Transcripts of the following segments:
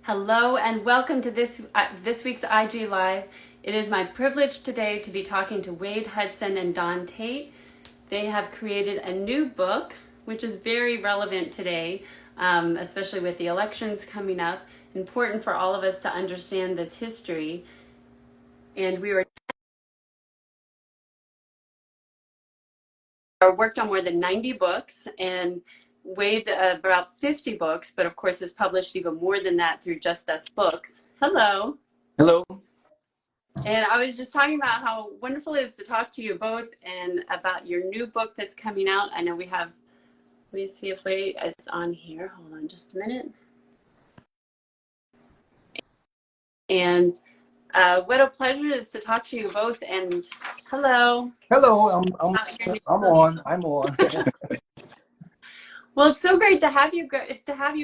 Hello and welcome to this week's IG Live. It is my privilege today to be talking to Wade Hudson and Don Tate. They have created a new book, which is very relevant today, especially with the elections coming up. Important for all of us to understand this history. And we were worked on more than 90 books, and Wade about 50 books, but of course has published even more than that through Just Us Books. Hello. Hello. And I was just talking about how wonderful it is to talk to you both and about your new book that's coming out. I know we have, let me see if Wade is on here. Hold on just a minute. And what a pleasure it is to talk to you both. And hello. Hello, I'm on. Well, it's so great to have you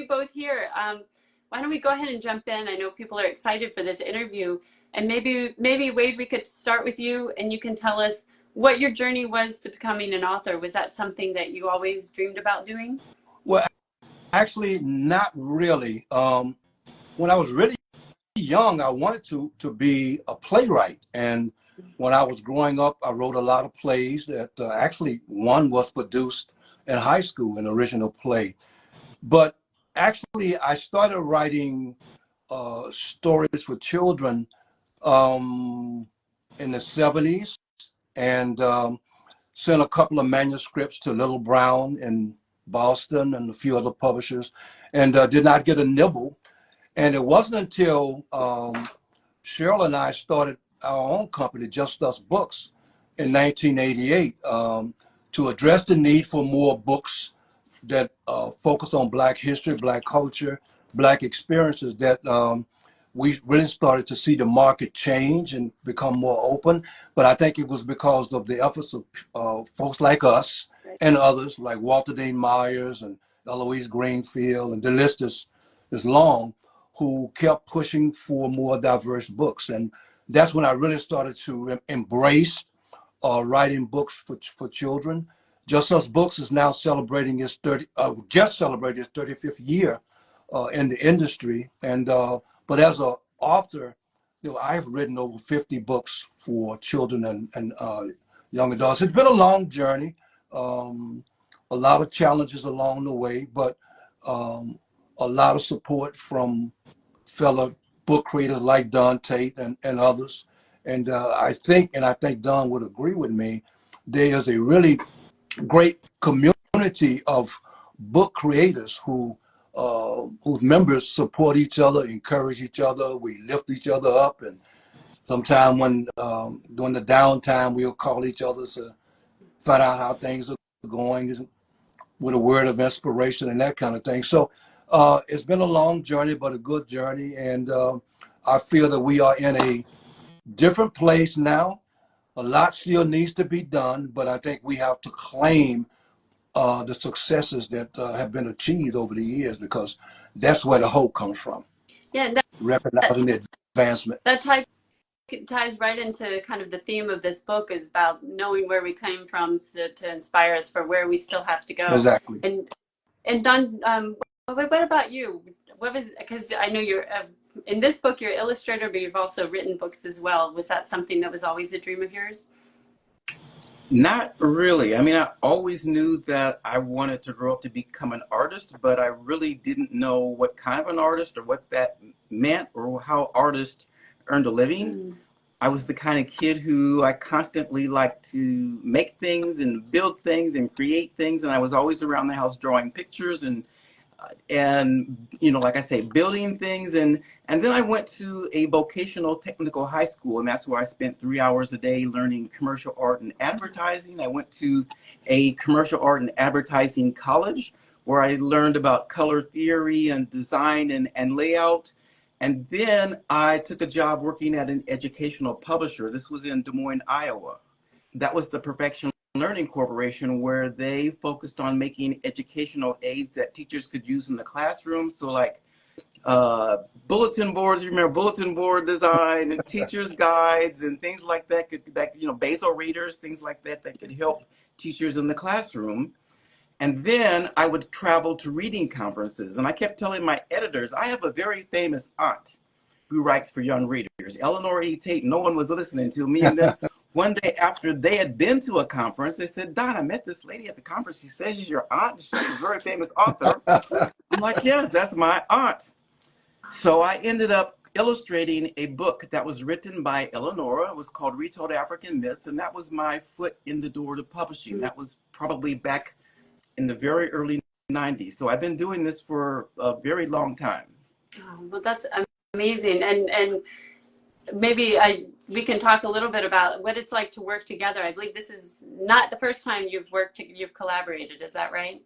both here. Why don't we go ahead and jump in? I know people are excited for this interview, and maybe Wade, we could start with you, and you can tell us what your journey was to becoming an author. Was that something that you always dreamed about doing? Well, actually, not really. When I was really young, I wanted to be a playwright, and when I was growing up, I wrote a lot of plays. That actually one was produced in high school, an original play. But actually, I started writing stories for children in the 70s, and sent a couple of manuscripts to Little Brown in Boston and a few other publishers, and did not get a nibble. And it wasn't until Cheryl and I started our own company, Just Us Books, in 1988, to address the need for more books that focus on Black history, Black culture, Black experiences, that we really started to see the market change and become more open. But I think it was because of the efforts of folks like us and others like Walter Dean Myers and Eloise Greenfield, and the list is long, who kept pushing for more diverse books. And that's when I really started to embrace writing books for children. Just Us Books is now celebrating its just celebrated its 35th year in the industry. And but as an author, I've written over 50 books for children and young adults. It's been a long journey, a lot of challenges along the way, but a lot of support from fellow book creators like Don Tate and others. And I think Don would agree with me, there is a really great community of book creators whose members support each other, encourage each other. We lift each other up, and sometimes when during the downtime, we'll call each other to find out how things are going with a word of inspiration and that kind of thing. So it's been a long journey, but a good journey, and I feel that we are in a different place now. A lot still needs to be done, but I think we have to claim the successes that have been achieved over the years, because that's where the hope comes from. Yeah, recognizing the advancement. That ties right into kind of the theme of this book, is about knowing where we came from to inspire us for where we still have to go. Exactly. And Don, what about you? What was, because I know you're in this book you're an illustrator, but you've also written books as well. Was that something that was always a dream of yours? Not really. I mean, I always knew that I wanted to grow up to become an artist, but I really didn't know what kind of an artist or what that meant or how artists earned a living. I was the kind of kid who I constantly liked to make things and build things and create things, and I was always around the house drawing pictures and like I say, building things. And then I went to a vocational technical high school, and that's where I spent 3 hours a day learning commercial art and advertising. I went to a commercial art and advertising college where I learned about color theory and design and layout. And then I took a job working at an educational publisher. This was in Des Moines, Iowa. That was the Perfection Learning Corporation, where they focused on making educational aids that teachers could use in the classroom. So like bulletin boards, you remember bulletin board design and teachers guides and things like that, Basel readers, things like that could help teachers in the classroom. And then I would travel to reading conferences. And I kept telling my editors, I have a very famous aunt who writes for young readers, Eleanor E. Tate. No one was listening to me. And then one day after they had been to a conference, they said, Don, I met this lady at the conference. She says she's your aunt. She's a very famous author. I'm like, yes, that's my aunt. So I ended up illustrating a book that was written by Eleanor. It was called Retold African Myths. And that was my foot in the door to publishing. That was probably back in the very early 90s. So I've been doing this for a very long time. Oh, well, that's amazing. And maybe we can talk a little bit about what it's like to work together. I believe this is not the first time you've collaborated. Is that right?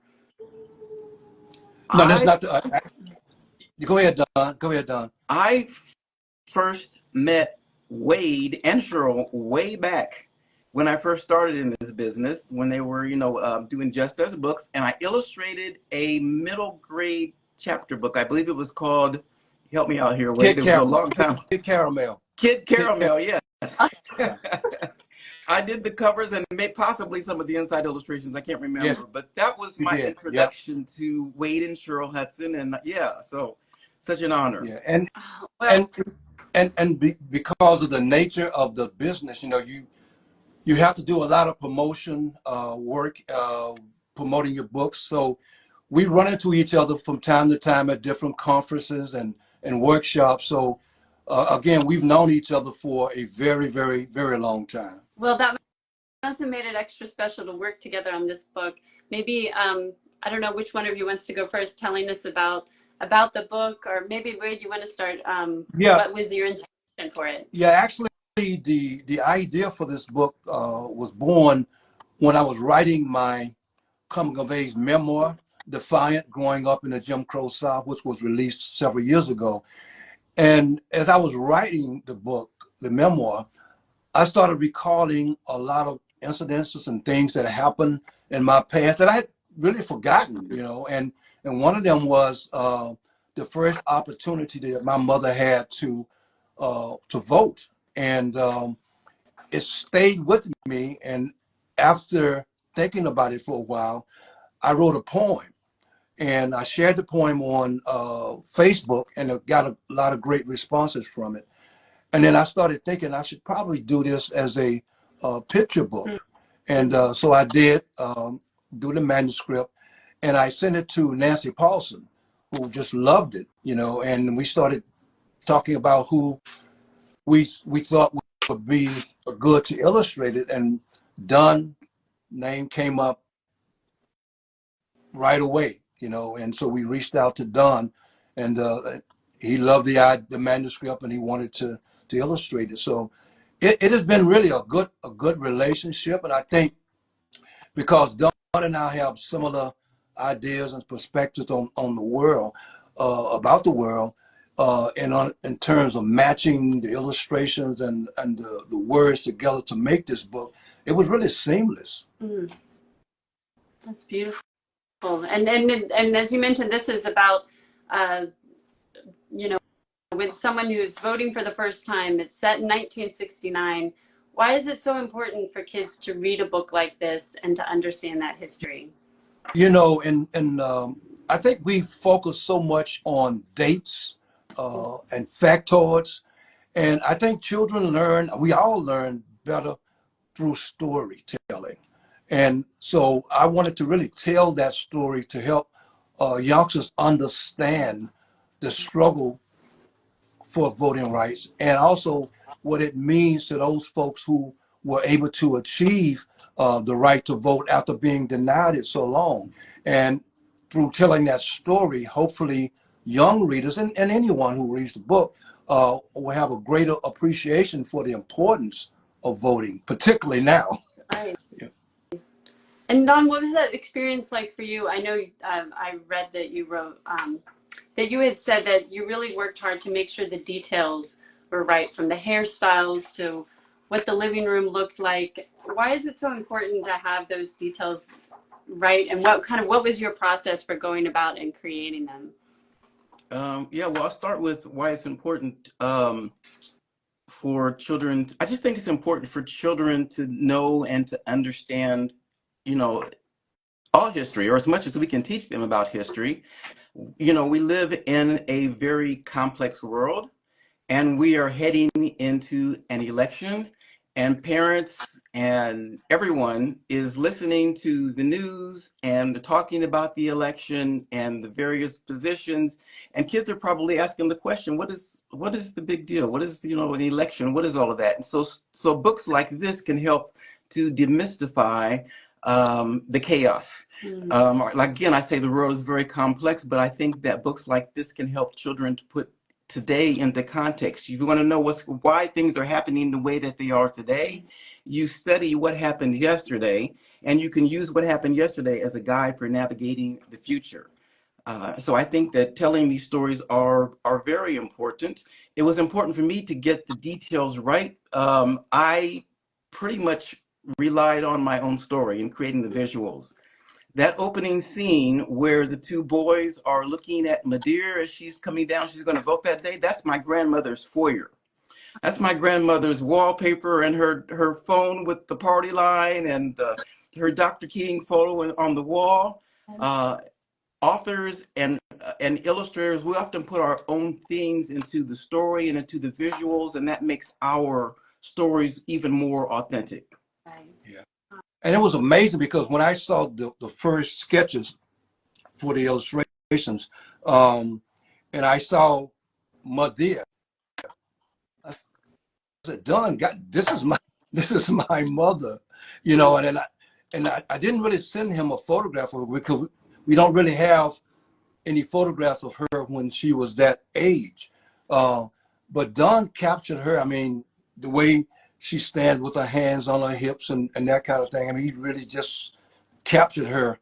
No, that's not the. Go ahead, Don. Go ahead, Don. I first met Wade and Cheryl way back when I first started in this business, when they were, doing Just Us books, and I illustrated a middle grade chapter book. I believe it was called, help me out here, Wade. It was a long time. Kid Caramel. Kid Caramel, yes. I did the covers and possibly some of the inside illustrations. I can't remember, Yes, but that was my introduction to Wade and Cheryl Hudson, and so such an honor. Yeah, and because of the nature of the business, you have to do a lot of promotion work, promoting your books. So we run into each other from time to time at different conferences and workshops. So again, we've known each other for a very, very, very long time. Well, that must have made it extra special to work together on this book. Maybe, I don't know which one of you wants to go first, telling us about the book, or maybe Wade, you want to start? What was your inspiration for it? Yeah, actually, the idea for this book was born when I was writing my coming of age memoir, Defiant, growing up in the Jim Crow South, which was released several years ago. And as I was writing the book, the memoir, I started recalling a lot of incidences and things that happened in my past that I had really forgotten, and one of them was the first opportunity that my mother had to vote, and it stayed with me. And after thinking about it for a while, I wrote a poem, and I shared the poem on Facebook, and it got a lot of great responses from it. And then I started thinking I should probably do this as a picture book. And so I did do the manuscript, and I sent it to Nancy Paulson, who just loved it, and we started talking about who we thought would be good to illustrate it. And Don's name came up right away, and so we reached out to Don, and he loved the manuscript, and he wanted to illustrate it. So it has been really a good relationship, and I think because Don and I have similar ideas and perspectives on the world, about the world, and in terms of matching the illustrations and the words together to make this book, it was really seamless. That's beautiful. And as you mentioned, this is about with someone who's voting for the first time. It's set in 1969. Why is it so important for kids to read a book like this and to understand that history? And I think we focus so much on dates and factoids, and I think we all learn better through storytelling. And so I wanted to really tell that story to help youngsters understand the struggle for voting rights, and also what it means to those folks who were able to achieve the right to vote after being denied it so long. And through telling that story, hopefully young readers and anyone who reads the book will have a greater appreciation for the importance of voting, particularly now. Right. Yeah. And Don, what was that experience like for you? I know I read that you wrote that you had said that you really worked hard to make sure the details were right, from the hairstyles to what the living room looked like. Why is it so important to have those details right? And what was your process for going about and creating them? Well, I'll start with why it's important for children. I just think it's important for children to know and to understand, all history, or as much as we can teach them about history. You know, we live in a very complex world, and we are heading into an election, and parents and everyone is listening to the news and talking about the election and the various positions, and kids are probably asking the question, what is the big deal? What is, you know, an election? What is all of that? And so books like this can help to demystify the chaos. Like, again, I say the world is very complex, but I think that books like this can help children to put today into context. If you want to know why things are happening the way that they are today, you study what happened yesterday, and you can use what happened yesterday as a guide for navigating the future. So I think that telling these stories are very important. It was important for me to get the details right. I pretty much relied on my own story in creating the visuals. That opening scene where the two boys are looking at Madear as she's coming down, she's going to vote that day. That's my grandmother's foyer. That's my grandmother's wallpaper and her phone with the party line and her Dr. King photo on the wall. Authors and illustrators, we often put our own things into the story and into the visuals, and that makes our stories even more authentic. Yeah. And it was amazing because when I saw the first sketches for the illustrations, and I saw Madear, I said, "Done, God, this is my mother," you know. And I didn't really send him a photograph of her because we don't really have any photographs of her when she was that age. But Don captured her. I mean, the way she stands with her hands on her hips and that kind of thing. I mean, he really just captured her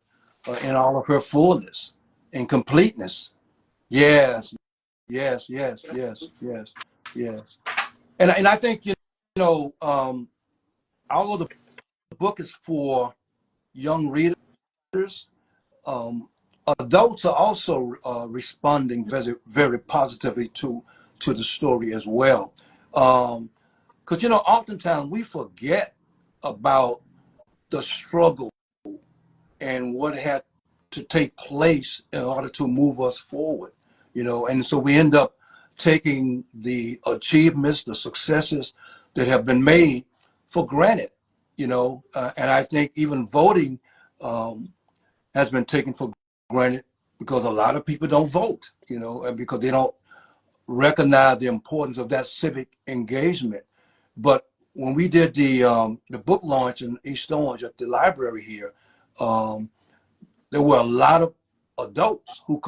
in all of her fullness and completeness. Yes, yes, yes, yes, yes, yes. And I think, you know, although the book is for young readers, adults are also responding very, very positively to the story as well. Because, you know, oftentimes we forget about the struggle and what had to take place in order to move us forward, you know. And so we end up taking the achievements, the successes that have been made for granted, you know. And I think even voting has been taken for granted because a lot of people don't vote, you know, and because they don't recognize the importance of that civic engagement. But when we did the book launch in East Orange at the library here, there were a lot of adults who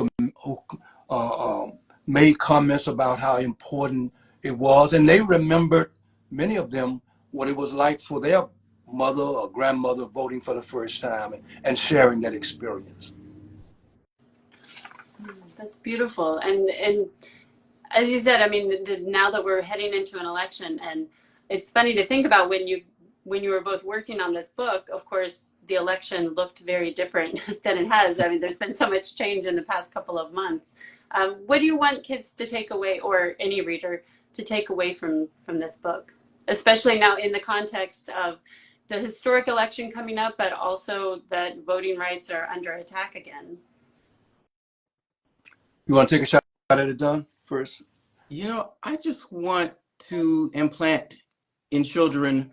made comments about how important it was, and they remembered, many of them, what it was like for their mother or grandmother voting for the first time and sharing that experience. That's beautiful. And as you said, I mean, now that we're heading into an election, and it's funny to think about when you were both working on this book, of course, the election looked very different than it has. I mean, there's been so much change in the past couple of months. What do you want kids to take away, or any reader to take away from this book, especially now in the context of the historic election coming up, but also that voting rights are under attack again? You want to take a shot at it, Don, first? You know, I just want to implant in children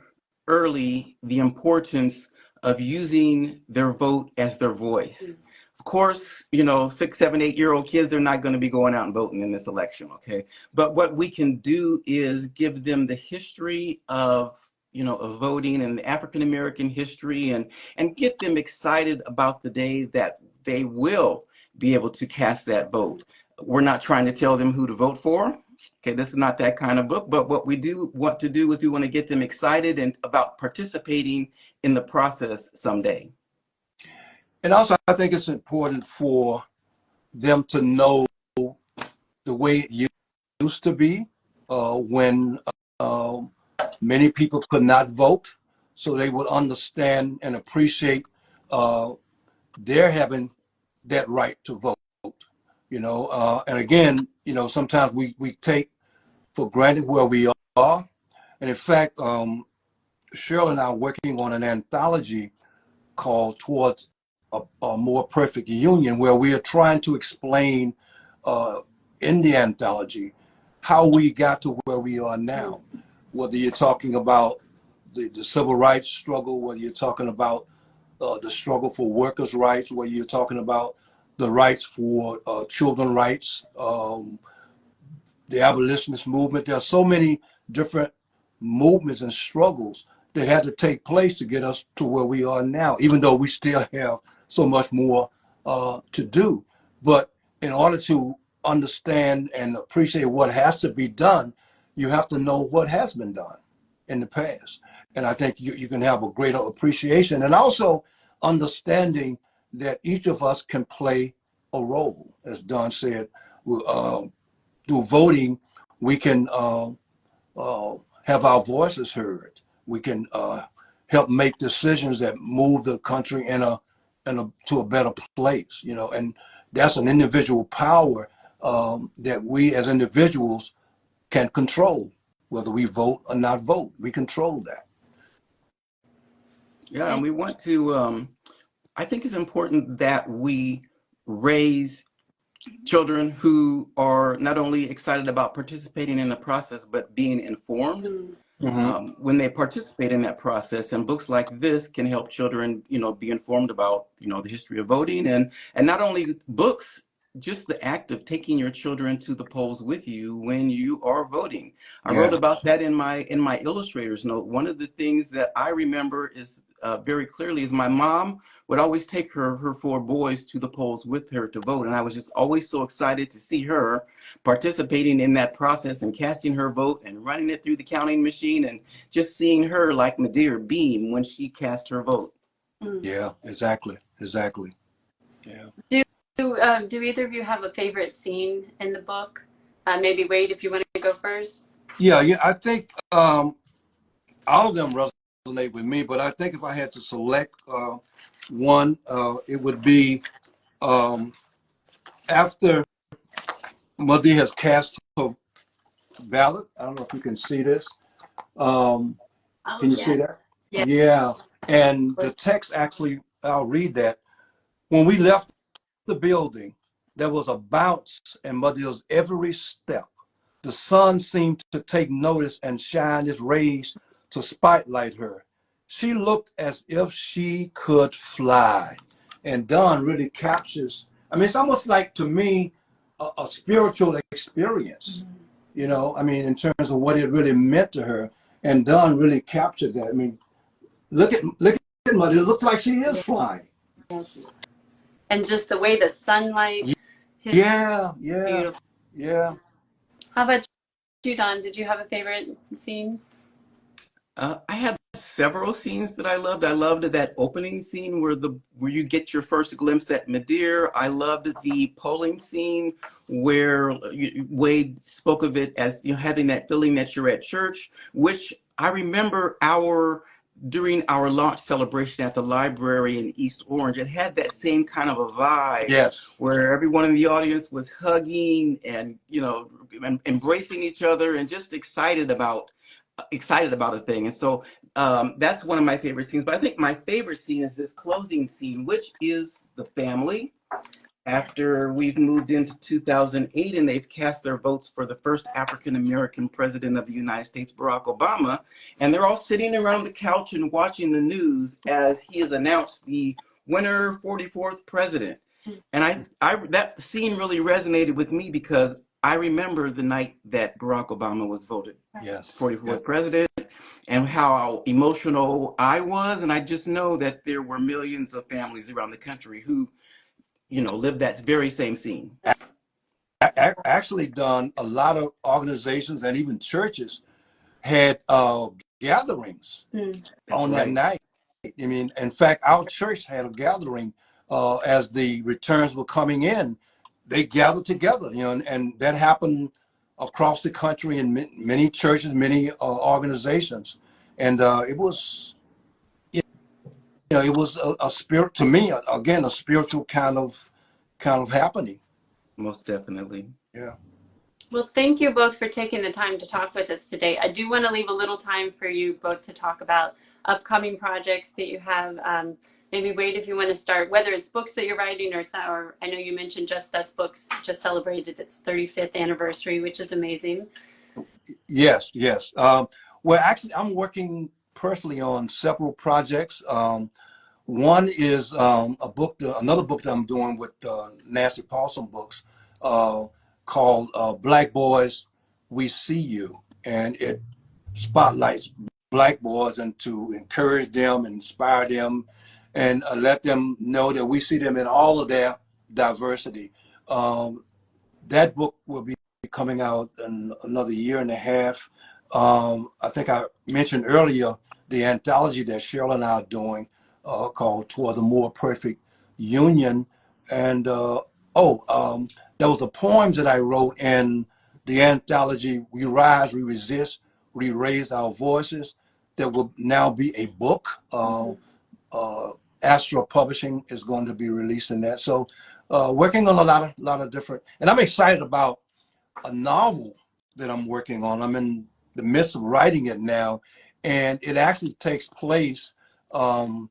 early the importance of using their vote as their voice. Of course, you know, 6, 7, 8-year-old kids, they're not going to be going out and voting in this election, okay? But what we can do is give them the history of, you know, of voting and African American history, and get them excited about the day that they will be able to cast that vote. We're not trying to tell them who to vote for. Okay, this is not that kind of book, but what we do want to do is we want to get them excited and about participating in the process someday. And also, I think it's important for them to know the way it used to be when many people could not vote, so they would understand and appreciate their having that right to vote. You know, and again, you know, sometimes we take for granted where we are. And in fact, Cheryl and I are working on an anthology called Towards a more perfect union, where we are trying to explain in the anthology how we got to where we are now. Whether you're talking about the civil rights struggle, whether you're talking about the struggle for workers' rights, whether you're talking about the rights for children's rights, the abolitionist movement. There are so many different movements and struggles that had to take place to get us to where we are now, even though we still have so much more to do. But in order to understand and appreciate what has to be done, you have to know what has been done in the past. And I think you can have a greater appreciation, and also understanding that each of us can play a role. As Don said, through voting, we can have our voices heard. We can help make decisions that move the country to a better place, you know, and that's an individual power that we as individuals can control, whether we vote or not vote. We control that. Yeah, and we want to, I think it's important that we raise children who are not only excited about participating in the process, but being informed when they participate in that process. And books like this can help children, you know, be informed about, you know, the history of voting, and not only books, just the act of taking your children to the polls with you when you are voting. I wrote about that in my illustrator's note. One of the things that I remember is very clearly is my mom would always take her four boys to the polls with her to vote. And I was just always so excited to see her participating in that process and casting her vote and running it through the counting machine, and just seeing her, like Madear, beam when she cast her vote. Yeah, exactly. Yeah. Do either of you have a favorite scene in the book? Maybe Wade, if you want to go first. Yeah, I think all of them resonate with me, but I think if I had to select one, it would be after Madear has cast her ballot. I don't know if you can see this. Can you see that? Yeah. And the text actually, I'll read that. When we left the building, there was a bounce in Madear's every step. The sun seemed to take notice and shine its rays to spotlight her. She looked as if she could fly. And Don really captures, I mean, it's almost like, to me, a spiritual experience, you know, I mean, in terms of what it really meant to her. And Don really captured that. I mean, look at Madear. It looked like she is flying. Yes. And just the way the sunlight. Yeah. Beautiful. Yeah. How about you, Don? Did you have a favorite scene? I have several scenes that I loved. I loved that opening scene where you get your first glimpse at Madear. I loved the polling scene where Wade spoke of it as, you know, having that feeling that you're at church, which I remember during our launch celebration at the library in East Orange. It had that same kind of a vibe. Yes. Where everyone in the audience was hugging and, you know, embracing each other and just excited about a thing. And so that's one of my favorite scenes. But I think my favorite scene is this closing scene, which is the family after we've moved into 2008 and they've cast their votes for the first African-American president of the United States, Barack Obama. And they're all sitting around the couch and watching the news as he has announced the winner, 44th president. And that scene really resonated with me because I remember the night that Barack Obama was voted 44th president, and how emotional I was. And I just know that there were millions of families around the country who, you know, lived that very same scene. Actually, done a lot of organizations and even churches had gatherings on that night. I mean, in fact, our church had a gathering as the returns were coming in. They gathered together, you know, and that happened across the country in many churches, many organizations, and it was, you know, it was a spirit to me. Again, a spiritual kind of happening. Most definitely. Yeah. Well, thank you both for taking the time to talk with us today. I do want to leave a little time for you both to talk about upcoming projects that you have. maybe Wade, if you want to start, whether it's books that you're writing or I know you mentioned Just Us Books just celebrated its 35th anniversary, which is amazing. Yes, yes. Well, actually, I'm working personally on several projects. One is another book that I'm doing with Nancy Paulson Books called Black Boys, We See You. And it spotlights Black boys and to encourage them, inspire them, and let them know that we see them in all of their diversity. That book will be coming out in another year and a half. I think I mentioned earlier the anthology that Cheryl and I are doing called Toward the More Perfect Union. And there was the poems that I wrote in the anthology We Rise, We Resist, We Raise Our Voices that will now be a book. Astro Publishing is going to be releasing that. So working on a lot of different, and I'm excited about a novel that I'm working on. I'm in the midst of writing it now, and it actually takes place in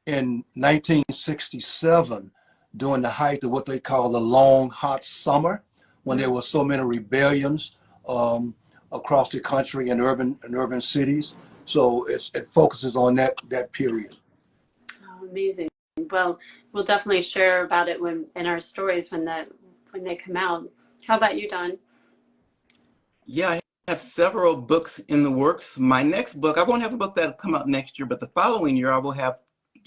1967 during the height of what they call the long hot summer, when there were so many rebellions across the country in urban cities. So it focuses on that period. Oh, amazing. Well, we'll definitely share about it in our stories when they come out. How about you, Don? Yeah, I have several books in the works. My next book, I won't have a book that'll come out next year, but the following year I will have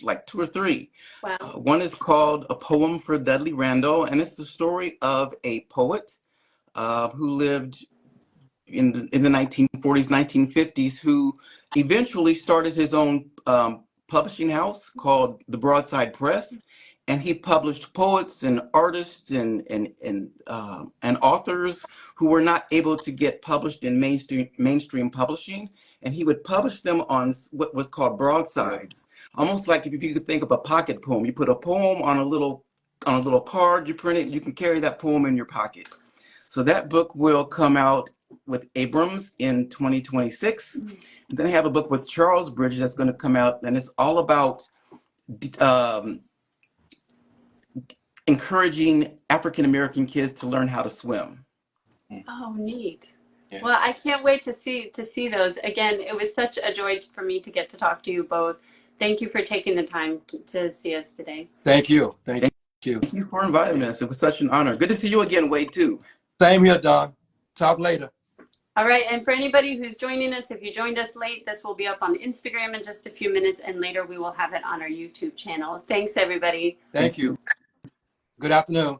like two or three. Wow. One is called A Poem for Dudley Randall, and it's the story of a poet who lived in the 1940s, 1950s, who eventually started his own publishing house called the Broadside Press, and he published poets and artists and authors who were not able to get published in mainstream publishing, and he would publish them on what was called broadsides, almost like if you could think of a pocket poem. You put a poem on a little card, you print it, you can carry that poem in your pocket. So that book will come out with Abrams in 2026. And then I have a book with Charles Bridges that's going to come out, and it's all about encouraging African American kids to learn how to swim. Oh, neat. Yeah. Well, I can't wait to see those. Again, it was such a joy for me to get to talk to you both. Thank you for taking the time to see us today. Thank you. Thank you. Thank you for inviting us. It was such an honor. Good to see you again, Wade, too. Same here, Don. Talk later. All right, and for anybody who's joining us, if you joined us late, this will be up on Instagram in just a few minutes, and later we will have it on our YouTube channel. Thanks, everybody. Thank you. Good afternoon.